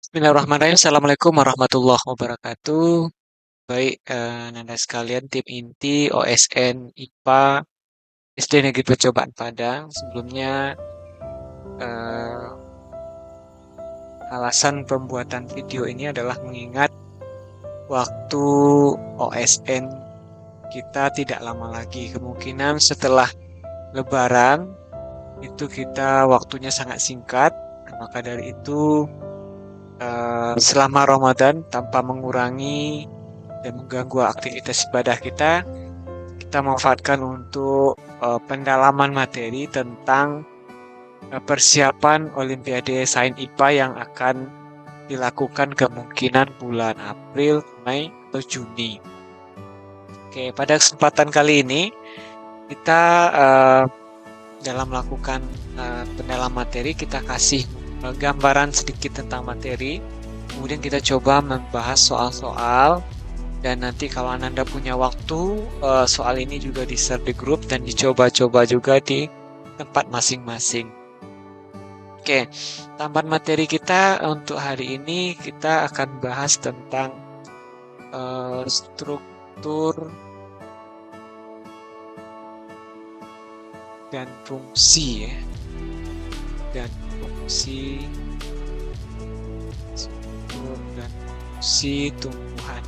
Bismillahirrahmanirrahim. Assalamualaikum warahmatullahi wabarakatuh. Baik, Nanda sekalian, tim inti OSN IPA SD Negeri Percobaan Padang. Sebelumnya, eh, alasan pembuatan video ini adalah mengingat waktu OSN kita tidak lama lagi. Kemungkinan setelah Lebaran itu kita waktunya sangat singkat. Maka dari itu, selama Ramadan tanpa mengurangi dan mengganggu aktivitas ibadah kita manfaatkan untuk pendalaman materi tentang persiapan Olimpiade Sains IPA yang akan dilakukan kemungkinan bulan April, Mei, atau Juni. Oke, pada kesempatan kali ini kita dalam melakukan pendalaman materi kita kasih gambaran sedikit tentang materi. Kemudian kita coba membahas soal-soal. Dan nanti kalau Ananda punya waktu, soal ini juga di-share di grup dan dicoba-coba juga di tempat masing-masing. Oke, tambahan materi kita untuk hari ini kita akan bahas tentang struktur dan fungsi ya. Dan fungsi struktur dan fungsi tumbuhan.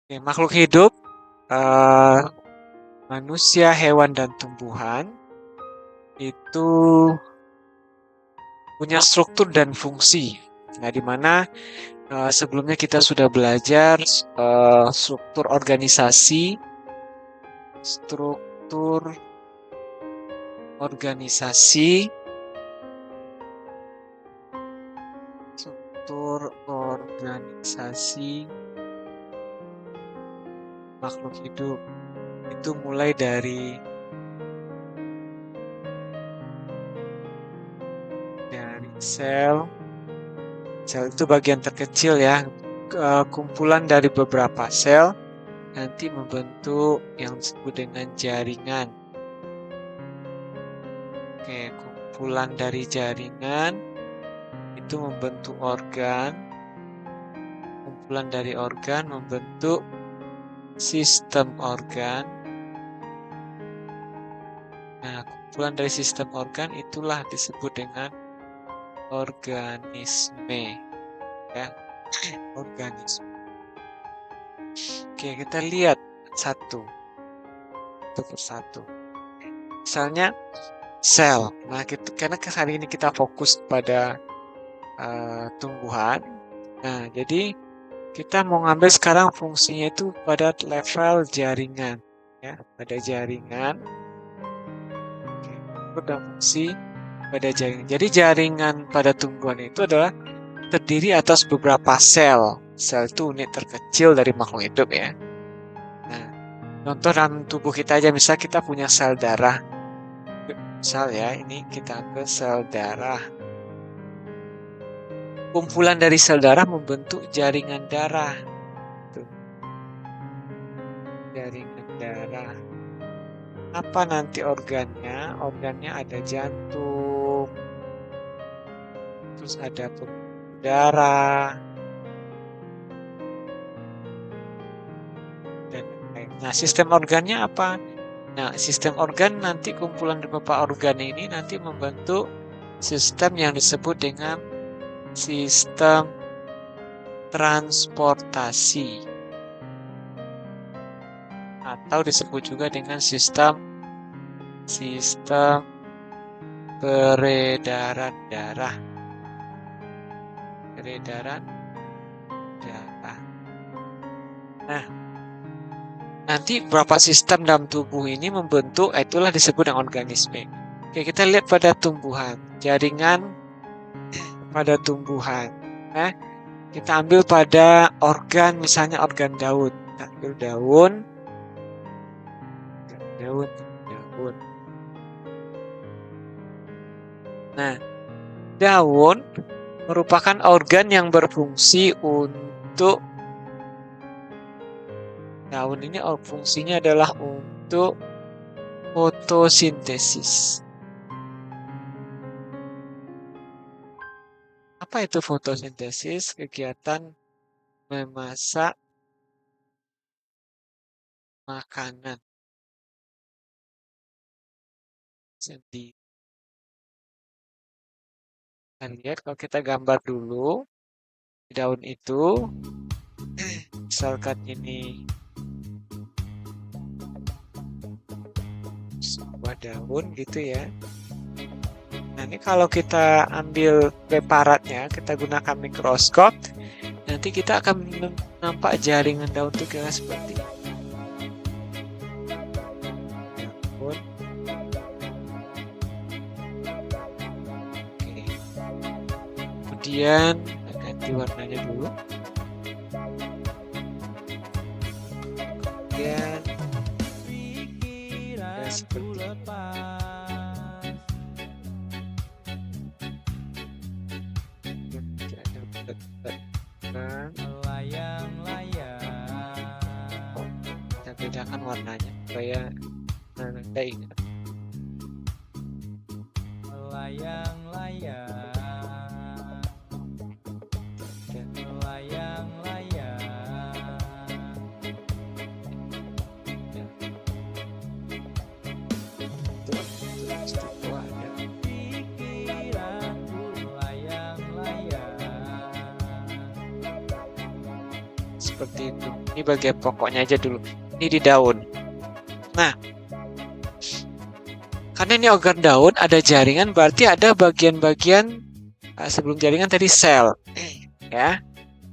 Oke, makhluk hidup, manusia, hewan, dan tumbuhan itu punya struktur dan fungsi. Nah, di mana sebelumnya kita sudah belajar struktur organisasi, struktur organisasi, struktur organisasi makhluk hidup. Itu mulai dari sel. Sel itu bagian terkecil ya. Kumpulan dari beberapa sel nanti membentuk yang disebut dengan jaringan. Oke, kumpulan dari jaringan itu membentuk organ. Kumpulan dari organ membentuk sistem organ. Nah, kumpulan dari sistem organ itulah disebut dengan organisme. Ya, organisme. Oke, kita lihat satu persatu. Misalnya sel. Nah, karena hari ini kita fokus pada tumbuhan. Nah, jadi kita mau ngambil sekarang fungsinya itu pada level jaringan. Ya, pada jaringan. Oke, dan fungsi pada jaringan. Jadi jaringan pada tumbuhan itu adalah terdiri atas beberapa sel. Sel itu unit terkecil dari makhluk hidup ya. Nah, contoh dalam tubuh kita aja, misal kita punya sel darah. Misal ya, ini kita ambil sel darah. Kumpulan dari sel darah membentuk jaringan darah. Tuh. Jaringan darah. Apa nanti organnya? Organnya ada jantung. Terus ada pembuluh darah. Dan lain. Nah, sistem organnya apa? Nah, sistem organ nanti kumpulan dari beberapa organ ini nanti membentuk sistem yang disebut dengan sistem transportasi atau disebut juga dengan sistem peredaran darah. Peredaran darah. Nah, nanti beberapa sistem dalam tubuh ini membentuk, itulah disebut dengan organisme. Oke, kita lihat pada tumbuhan, jaringan pada tumbuhan. Nah, kita ambil pada organ, misalnya organ daun. Kita ambil daun. Nah, daun merupakan organ yang berfungsi untuk daun ini fungsinya adalah untuk fotosintesis. Apa itu fotosintesis? Kegiatan memasak makanan sendiri. Kita lihat kalau kita gambar dulu di daun itu, misalkan ini sebuah daun gitu ya. Nah, ini kalau kita ambil preparatnya, kita gunakan mikroskop, nanti kita akan nampak jaringan daun itu kira seperti ini. Daun. Oke. Kemudian ganti warnanya dulu. Kemudian ya, seperti ini. Kita bedakan warnanya supaya Anda ingat. Seperti itu. Ini bagian pokoknya aja dulu. Ini di daun. Nah, karena ini organ daun, ada jaringan, berarti ada bagian-bagian sebelum jaringan tadi sel. Ya.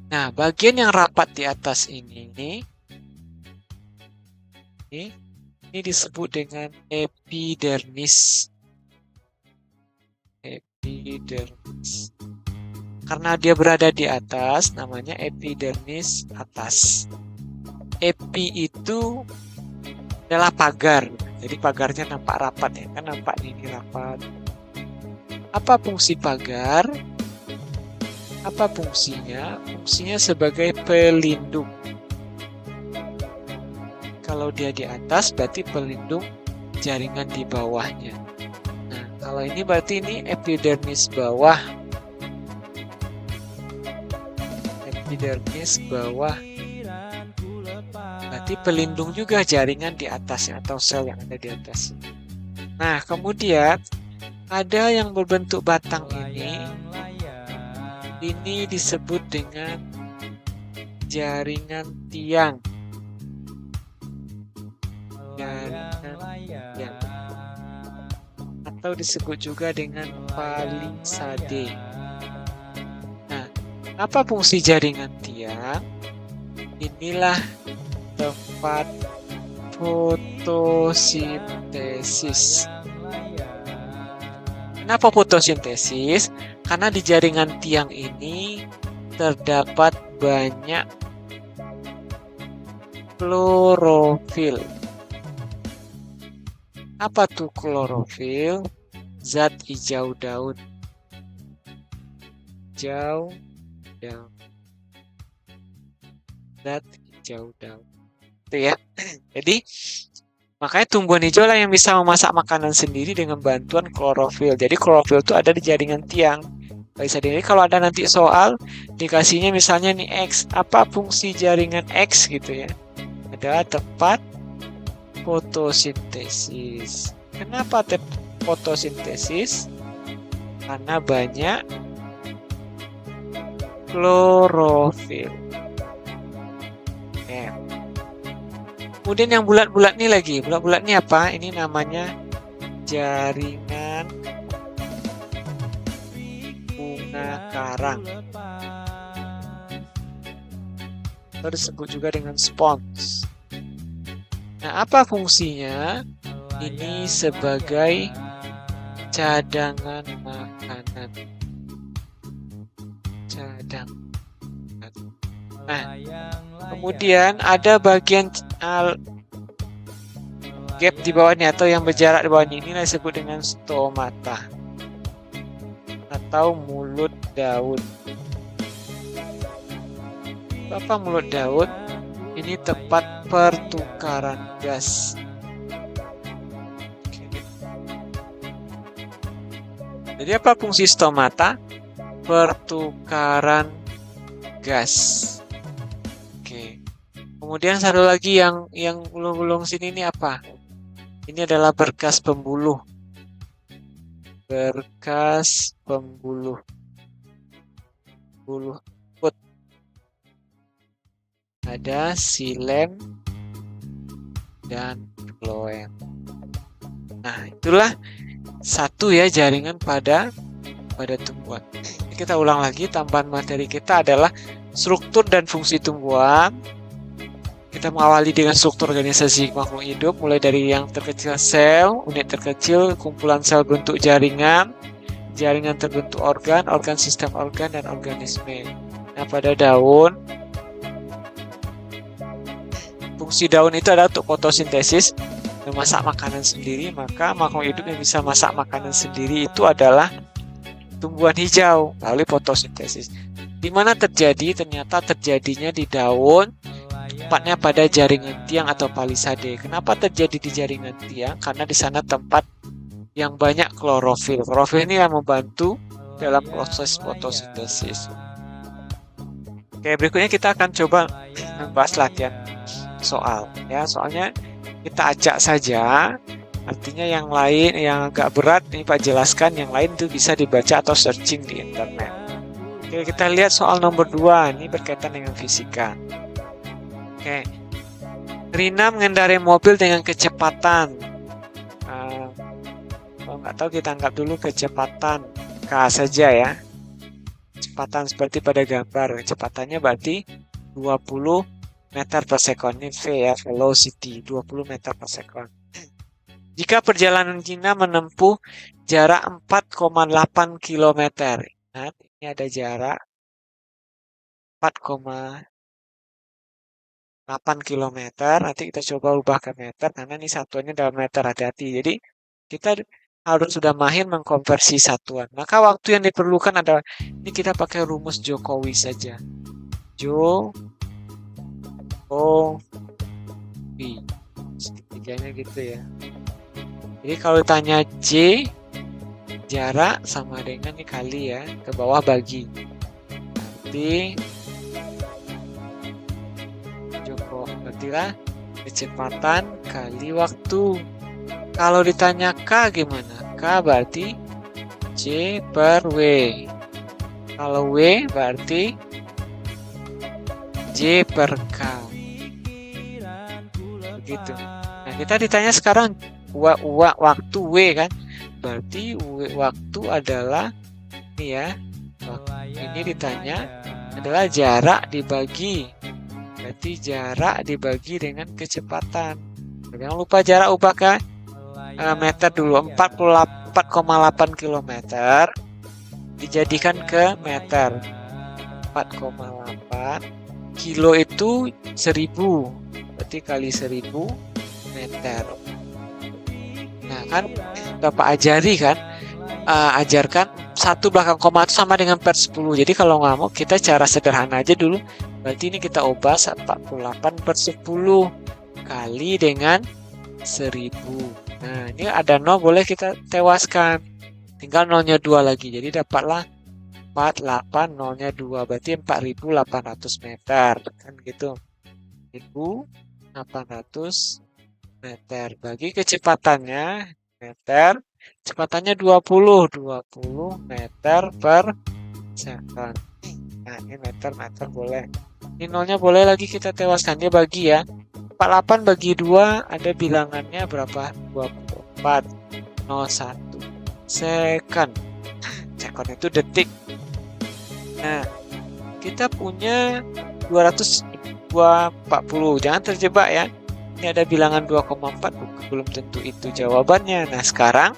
Nah, bagian yang rapat di atas ini disebut dengan epidermis. Epidermis. Karena dia berada di atas, namanya epidermis atas. Epi itu adalah pagar. Jadi pagarnya nampak rapat ya, kan nampak ini rapat. Apa fungsi pagar? Apa fungsinya? Fungsinya sebagai pelindung. Kalau dia di atas berarti pelindung jaringan di bawahnya. Nah, kalau ini berarti ini epidermis bawah. Epidermis bawah. Berarti pelindung juga jaringan di atasnya atau sel yang ada di atas. Nah, kemudian ada yang berbentuk batang ini disebut dengan jaringan tiang. Jaringan tiang. Atau disebut juga dengan palisade. Nah, apa fungsi jaringan tiang? Inilah tempat fotosintesis. Kenapa fotosintesis? Karena di jaringan tiang ini terdapat banyak klorofil. Apa tuh klorofil? Zat hijau daun. Hijau daun. Zat hijau daun. Itu ya. Jadi makanya tumbuhan hijau lah yang bisa memasak makanan sendiri dengan bantuan klorofil. Jadi klorofil itu ada di jaringan tiang. Bisa dilihat kalau ada nanti soal dikasihnya misalnya nih X, apa fungsi jaringan X gitu ya? Ada tempat fotosintesis. Kenapa fotosintesis? Karena banyak klorofil. Ya. Kemudian yang bulat-bulat ini lagi. Bulat-bulat ini apa? Ini namanya jaringan bunga karang. Atau disebut juga dengan spons. Nah, apa fungsinya? Ini sebagai cadangan makanan. Nah, kemudian ada bagian gap di bawahnya atau yang berjarak di bawahnya ini disebut dengan stomata atau mulut daun. Apa mulut daun? Ini tempat pertukaran gas. Jadi apa fungsi stomata? pertukaran gas. Oke. Kemudian satu lagi yang gulung-gulung sini ini apa? Ini adalah berkas pembuluh. Berkas pembuluh. Buluh put. Ada silem dan floem. Nah, itulah satu ya jaringan pada tumbuhan. Kita ulang lagi, tambahan materi kita adalah struktur dan fungsi tumbuhan. Kita mengawali dengan struktur organisasi makhluk hidup, mulai dari yang terkecil sel, unit terkecil, kumpulan sel bentuk jaringan, jaringan terbentuk organ, organ sistem organ, dan organisme. Nah, pada daun, fungsi daun itu adalah untuk fotosintesis, memasak makanan sendiri. Maka makhluk hidup yang bisa masak makanan sendiri itu adalah tumbuhan hijau melalui fotosintesis. Di mana terjadi? Ternyata terjadinya di daun, tepatnya pada jaringan tiang atau palisade. Kenapa terjadi di jaringan tiang? Karena di sana tempat yang banyak klorofil. Klorofil ini yang membantu dalam proses fotosintesis. Oke, berikutnya kita akan coba membahas latihan soal. Ya, soalnya kita acak saja. Artinya yang lain yang agak berat ini Pak jelaskan, yang lain itu bisa dibaca atau searching di internet. Oke, kita lihat soal nomor 2. Ini berkaitan dengan fisika. Oke, Rina mengendarai mobil dengan kecepatan. Kalau nggak tahu kita anggap dulu kecepatan K saja ya. Kecepatan seperti pada gambar. Kecepatannya berarti 20 meter per sekon. Ini V ya, velocity 20 meter per sekon. Jika perjalanan Rina menempuh jarak 4,8 km. Nah, ini ada jarak 4,8 km, nanti kita coba ubah ke meter, karena ini satuannya dalam meter, hati-hati. Jadi kita harus sudah mahir mengkonversi satuan. Maka waktu yang diperlukan adalah, ini kita pakai rumus Jokowi saja. Jokowi. Setiganya gitu ya. Jadi kalau ditanya J, jarak sama dengan ini kali ya, ke bawah bagi. Nanti berartilah kecepatan kali waktu. Kalau ditanya K gimana? K berarti C per W. Kalau W berarti J per K. Begitu. Nah, kita ditanya sekarang waktu W kan? Berarti waktu adalah ini ya. Ini ditanya adalah jarak dibagi. Berarti jarak dibagi dengan kecepatan. Jangan lupa jarak ubah ke meter dulu. 4,8 km dijadikan ke meter. 4,8 kilo itu 1000. Berarti kali 1000 meter. Nah kan Bapak ajari kan, ajarkan 1 belakang koma itu sama dengan per 10. Jadi kalau nggak mau kita cara sederhana aja dulu. Berarti ini kita ubah 48 per 10 kali dengan 1000. Nah ini ada 0 boleh kita tewaskan. Tinggal 0-nya 2 lagi. Jadi dapatlah 48, 0-nya 2. Berarti 4800 meter. Kan gitu. 1800 meter. Bagi kecepatannya meter. Kecepatannya 20 meter per second. Nah ini meter boleh. Ini 0-nya boleh lagi kita tewaskan, dia bagi ya. 48 bagi 2 ada bilangannya berapa? 24. 01 second. Second itu detik. Nah, kita punya 240. Jangan terjebak ya. Ini ada bilangan 2,4, belum tentu itu jawabannya. Nah, sekarang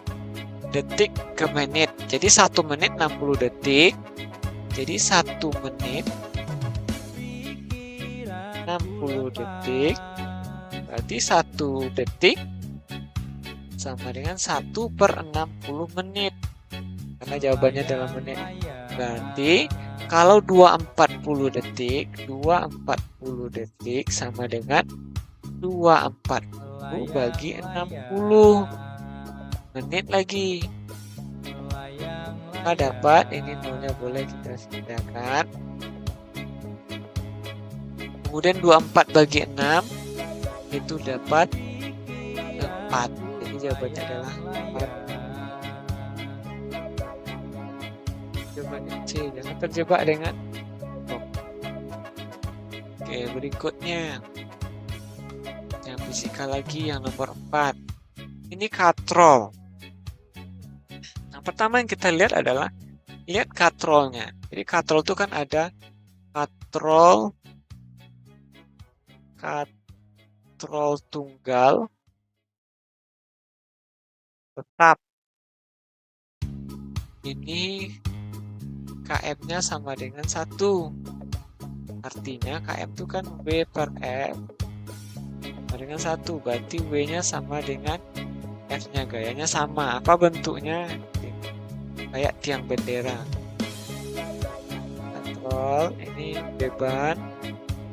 detik ke menit. Jadi 1 menit 60 detik. Jadi 1 menit 60 detik. Berarti 1 detik sama dengan 1 per 60 menit. Karena jawabannya dalam menit. Berarti kalau 240 detik, 240 detik sama dengan 240 bagi 60 menit lagi. Maka dapat, ini nolnya boleh kita pindahkan. Kemudian 24 bagi 6 itu dapat 4. Jadi jawabannya adalah 4. Jawabannya C. Jangan terjebak dengan Oke, berikutnya yang fisika lagi, yang nomor 4. Ini katrol. Yang pertama yang kita lihat adalah lihat katrolnya. Jadi katrol itu kan ada katrol tunggal tetap. Ini KM-nya sama dengan 1. Artinya KM itu kan W per F sama dengan 1. Berarti W-nya sama dengan F-nya. Gayanya sama. Apa bentuknya? Kayak tiang bendera. Kontrol. Ini beban.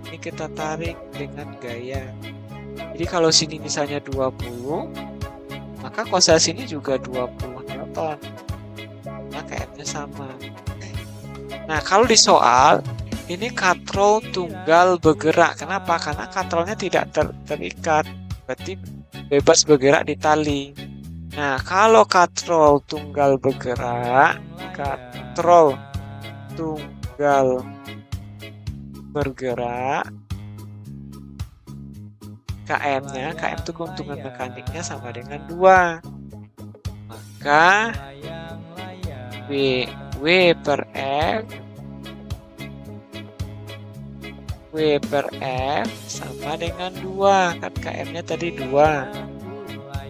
Ini kita tarik dengan gaya. Jadi kalau sini misalnya 20, maka kuasa sini juga 20 Newton. Nah, KM-nya sama. Nah, kalau di soal, ini katrol tunggal bergerak. Kenapa? Karena katrolnya tidak terikat. Berarti bebas bergerak di tali. Nah, kalau katrol tunggal bergerak, KM-nya, KM itu keuntungan mekaniknya sama dengan 2. Maka W per F sama dengan 2. Kan KM-nya tadi 2.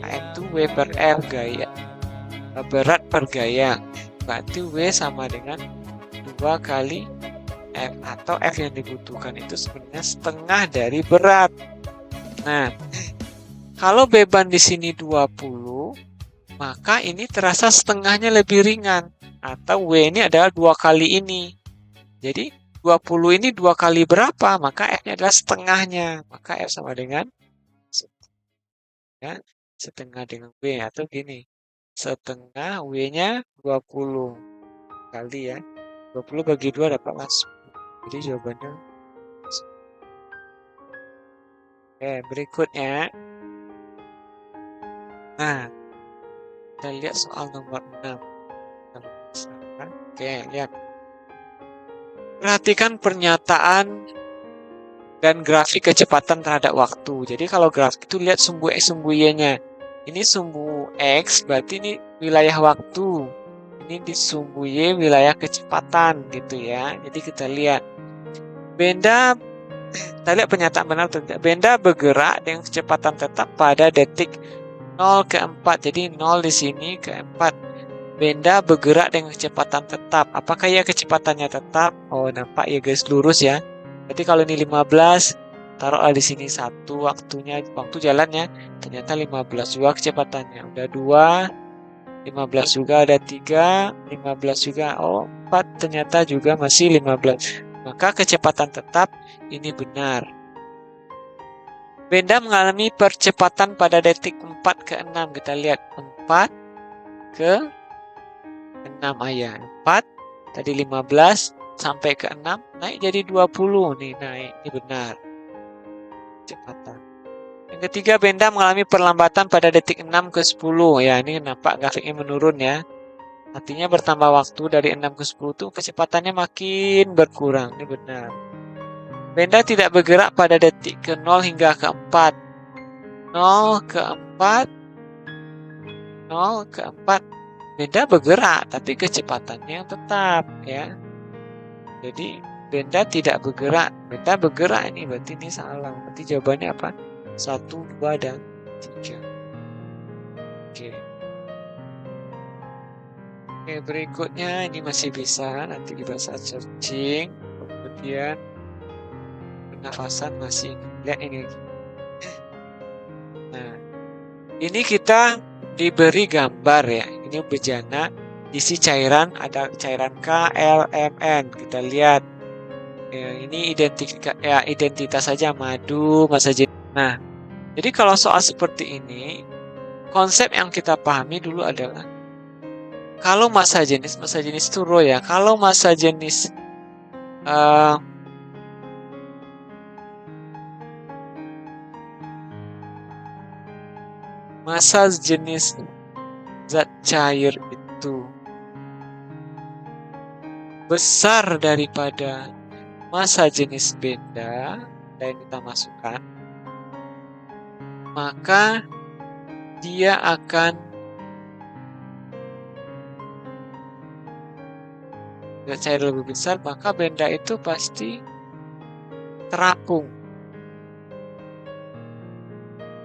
KM itu W per F, gaya. Berat per gaya. Berarti W sama dengan 2 kali F. Atau F yang dibutuhkan itu sebenarnya setengah dari berat. Nah, kalau beban di sini 20, maka ini terasa setengahnya lebih ringan. Atau W ini adalah 2 kali ini. Jadi 20 ini 2 kali berapa? Maka F-nya adalah setengahnya. Maka F sama dengan setengah dengan W. Atau gini, setengah W-nya 20 kali ya. 20 bagi 2 dapatlah 10. Jadi jawabannya. Oke, berikutnya. Nah, kita lihat soal nomor 6. Oke, lihat. Perhatikan pernyataan dan grafik kecepatan terhadap waktu. Jadi kalau grafik itu lihat sumbu X, sumbu Y-nya. Ini sumbu X, berarti ini wilayah waktu. Ini di sumbu Y, wilayah kecepatan gitu ya. Jadi kita lihat. Kita lihat pernyataan benar atau tidak. Benda bergerak dengan kecepatan tetap pada detik 0 ke 4. Jadi 0 di sini ke 4. Benda bergerak dengan kecepatan tetap. Apakah ya kecepatannya tetap? Oh, nampak ya guys, lurus ya. Berarti kalau ini 15, taruhlah di sini 1 waktu jalannya. Ternyata 15 juga kecepatannya. Udah 2, 15 juga ada 3, 15 juga. Oh, 4 ternyata juga masih 15. Maka kecepatan tetap ini benar. Benda mengalami percepatan pada detik 4 ke 6. Kita lihat 4 ke 6 ayah. 4 tadi 15 sampai ke 6 naik jadi 20 nih, naik. Ini benar. Kecepatan. Yang ketiga, benda mengalami perlambatan pada detik 6 ke 10. Ya, ini nampak grafiknya menurun ya. Artinya bertambah waktu dari 6 ke 10 itu kecepatannya makin berkurang. Ini benar. Benda tidak bergerak pada detik ke 0 hingga ke 4. 0 ke 4. 0 ke 4. Benda bergerak, tapi kecepatannya tetap ya. Jadi benda tidak bergerak. Benda bergerak ini berarti ini salah. Berarti jawabannya apa? 1, 2, dan 3. Oke. Oke, berikutnya ini masih bisa nanti di bahasa searching. Kemudian pernafasan masih. Lihat ini. Nah, ini kita diberi gambar ya. Ini bejana isi cairan, ada cairan K, L, M, N. Kita lihat. Ya, ini identitas saja madu, masa jenis. Nah, jadi kalau soal seperti ini, konsep yang kita pahami dulu adalah Kalau massa jenis itu rho ya. Kalau massa jenis massa jenis zat cair itu besar daripada massa jenis benda yang kita masukkan, maka dia akan zat cair lebih besar, maka benda itu pasti terapung.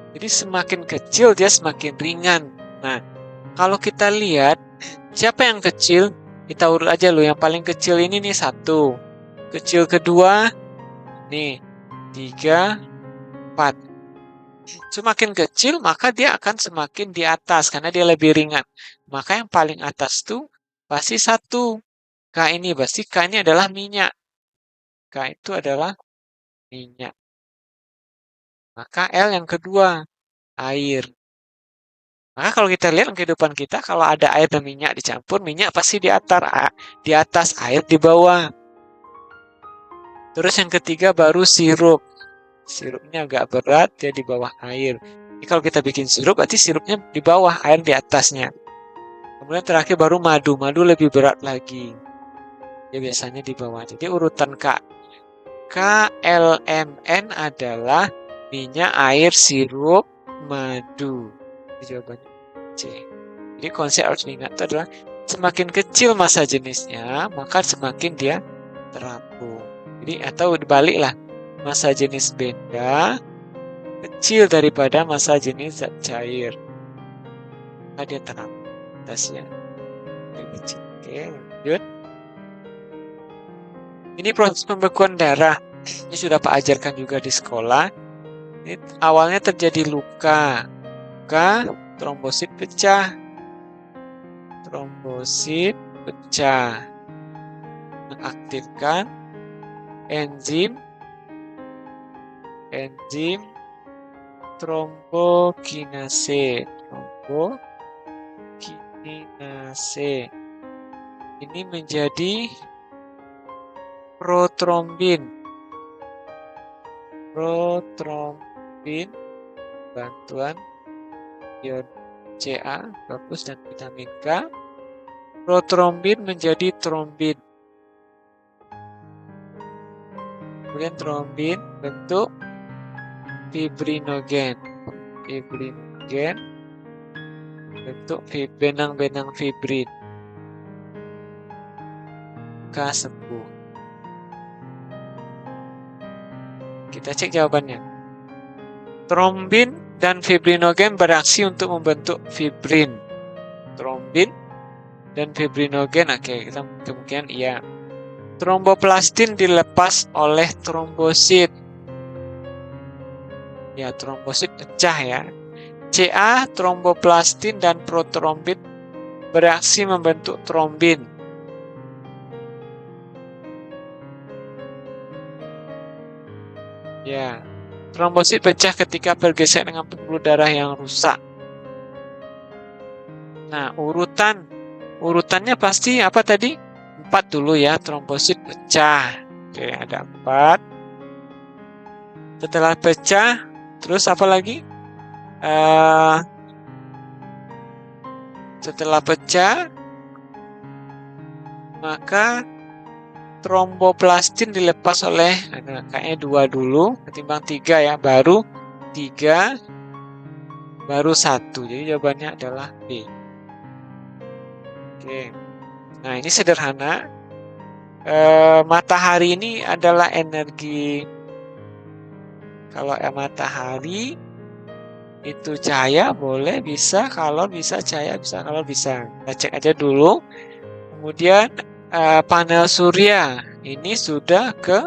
Jadi semakin kecil dia semakin ringan. Nah, kalau kita lihat siapa yang kecil, kita urut aja loh. Yang paling kecil ini nih 1. Kecil kedua nih 3, 4. Semakin kecil maka dia akan semakin di atas karena dia lebih ringan. Maka yang paling atas tuh pasti 1. K ini pasti K ini adalah minyak. K itu adalah minyak. Maka L yang kedua, air. Maka kalau kita lihat kehidupan kita, kalau ada air dan minyak dicampur, minyak pasti di atas, air di bawah. Terus yang ketiga baru sirup. Sirupnya agak berat, dia di bawah air. Jadi kalau kita bikin sirup, berarti sirupnya di bawah, air di atasnya. Kemudian terakhir baru madu. Madu lebih berat lagi. Dia biasanya di bawah. Jadi urutan K. KLMN adalah minyak, air, sirup, madu. Jawabannya C. Jadi konsep harus diingat itu adalah semakin kecil massa jenisnya, maka semakin dia terapung. Jadi atau dibaliklah, massa jenis benda kecil daripada massa jenis zat cair, maka dia terapung atasnya. Oke, lanjut. Ini proses pembekuan darah. Ini sudah Pak ajarkan juga di sekolah. Ini awalnya terjadi luka. Trombosit pecah. Trombosit pecah. Mengaktifkan enzim trombokinase. Ini menjadi protrombin. Bantuan ion Ca, bagus, dan vitamin K. Protrombin menjadi trombin. Kemudian trombin bentuk fibrinogen. Bentuk benang-benang fibrin. K10. Kita cek jawabannya. Trombin dan fibrinogen bereaksi untuk membentuk fibrin. Trombin dan fibrinogen, oke, kita kemungkinan iya. Tromboplastin dilepas oleh trombosit. Ya, trombosit pecah ya. Ca, tromboplastin dan protrombin bereaksi membentuk trombin. Ya, trombosit pecah ketika bergeser dengan pembuluh darah yang rusak. Nah, urutannya pasti apa tadi? 4 dulu ya, trombosit pecah. Oke, ada 4. Setelah pecah, terus apa lagi? Setelah pecah, maka tromboplastin dilepas oleh, kayaknya 2 dulu, ketimbang 3 ya, baru 3, baru 1. Jadi jawabannya adalah B. Oke. Nah, ini sederhana. Matahari ini adalah energi. Kalau matahari itu cahaya, boleh, bisa. Kalau bisa cahaya, bisa. Kalau bisa. Kita cek aja dulu. Kemudian panel surya ini sudah ke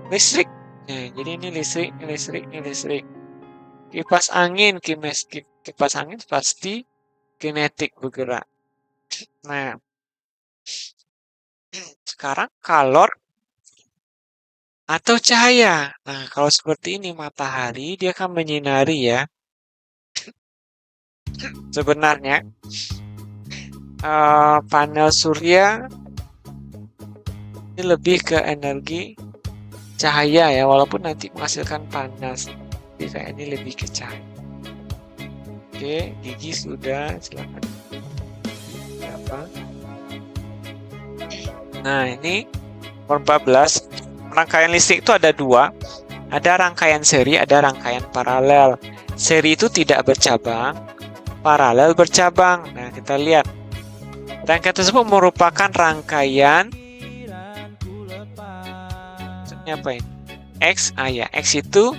listrik. Nah, jadi ini listrik. Kipas angin, kipas angin pasti kinetik, bergerak. Nah, sekarang kalor atau cahaya. Nah, kalau seperti ini matahari dia akan menyinari ya. Sebenarnya panel surya ini lebih ke energi cahaya ya, walaupun nanti menghasilkan panas, tapi kayak ini lebih ke cahaya. Oke, gigi sudah, silakan. Apa? Nah, ini nomor 14. Rangkaian listrik itu ada dua. Ada rangkaian seri, ada rangkaian paralel. Seri itu tidak bercabang, paralel bercabang. Nah, kita lihat. Rangkaian tersebut merupakan rangkaian, maksudnya apa ini? X, ya, X itu,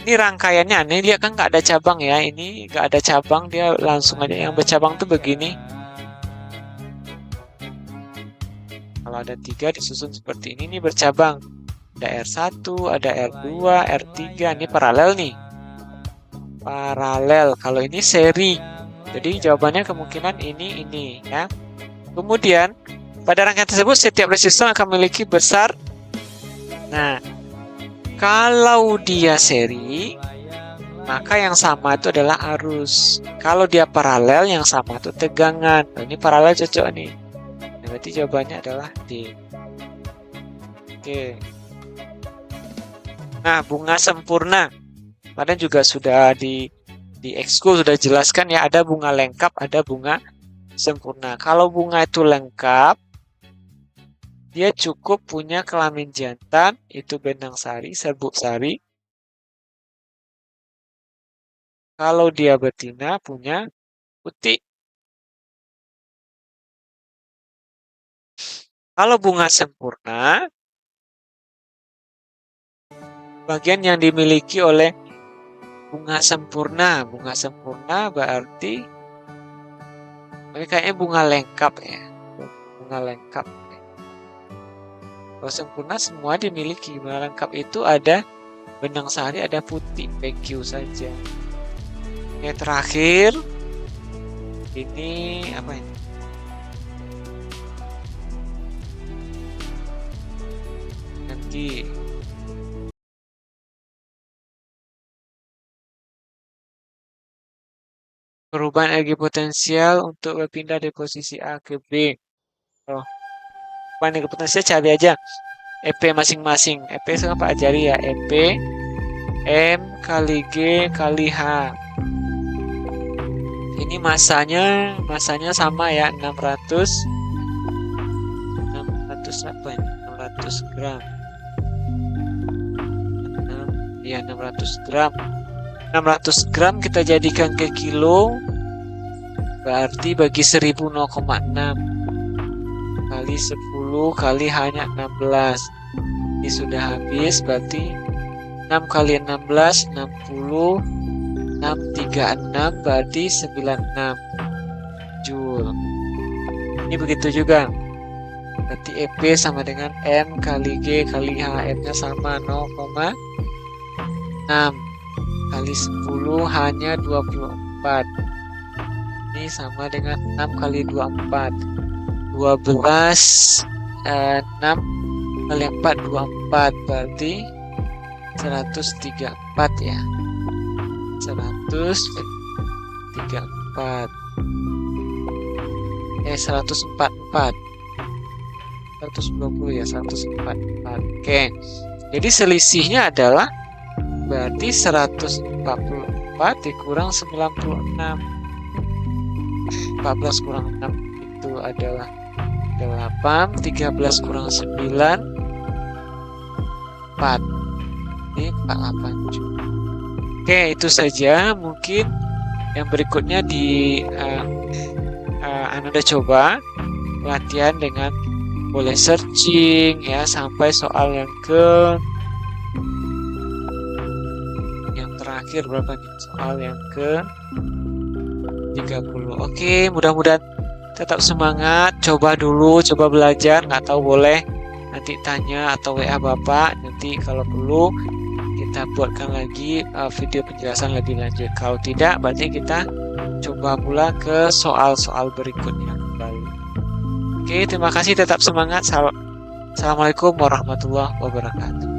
ini rangkaiannya aneh, lihat kan nggak ada cabang ya. Ini nggak ada cabang, dia langsung aja. Yang bercabang tuh begini. Kalau ada 3 disusun seperti ini bercabang. Ada R1, ada R2, R3, ini paralel nih. Paralel, kalau ini seri. Jadi jawabannya kemungkinan ini ya. Kemudian, pada rangkaian tersebut setiap resistor akan memiliki besar. Nah, kalau dia seri, maka yang sama itu adalah arus. Kalau dia paralel, yang sama itu tegangan. Nah, ini paralel cocok nih. Nah, berarti jawabannya adalah D. Oke. Nah, bunga sempurna. Kemarin juga sudah di ekskul sudah jelaskan ya, ada bunga lengkap, ada bunga sempurna. Kalau bunga itu lengkap, dia cukup punya kelamin jantan, itu benang sari, serbuk sari. Kalau dia betina, punya putik. Kalau bunga sempurna, bagian yang dimiliki oleh bunga sempurna berarti kayaknya bunga lengkap ya, bunga lengkap. Kalau sempurna semua dimiliki. Bunga lengkap itu ada benang sari, ada putih, PQ saja. Yang terakhir ini apa ini? Nanti perubahan energi potensial untuk berpindah dari posisi A ke B. Oh, perubahan energi potensial cari aja EP masing-masing. EP sama Pak ajari ya. EP M kali G kali H. Ini masanya sama ya, 600 apa ini? 600 gram. 600 gram. 600 gram kita jadikan ke kilo, berarti bagi 1000 0,6 kali 10 kali hanya 16. Ini sudah habis, berarti 6 kali 16 60, 636 berarti 96 Joule. Ini begitu juga, berarti EP sama dengan M kali G kali H. M-nya sama 0,6 kali 10 hanya 24. Ini sama dengan 6 kali 24. 12 6 kali 4 24 berarti 134 ya. 134 144 120 ya, 144. Oke. Jadi selisihnya adalah berarti 144 dikurang 96. 14 kurang 6 itu adalah 8. 13 kurang 9 4. Ini 48 juga. Oke, itu saja. Mungkin yang berikutnya Anda coba latihan dengan boleh searching ya sampai soal yang terakhir berapa nih? Soal yang ke 30. Oke, mudah-mudahan tetap semangat. Coba dulu, coba belajar. Nggak tahu boleh nanti tanya atau WA Bapak. Nanti kalau perlu kita buatkan lagi video penjelasan lebih lanjut. Kalau tidak, berarti kita coba pula ke soal-soal berikutnya kembali. Oke, terima kasih. Tetap semangat. Assalamualaikum warahmatullahi wabarakatuh.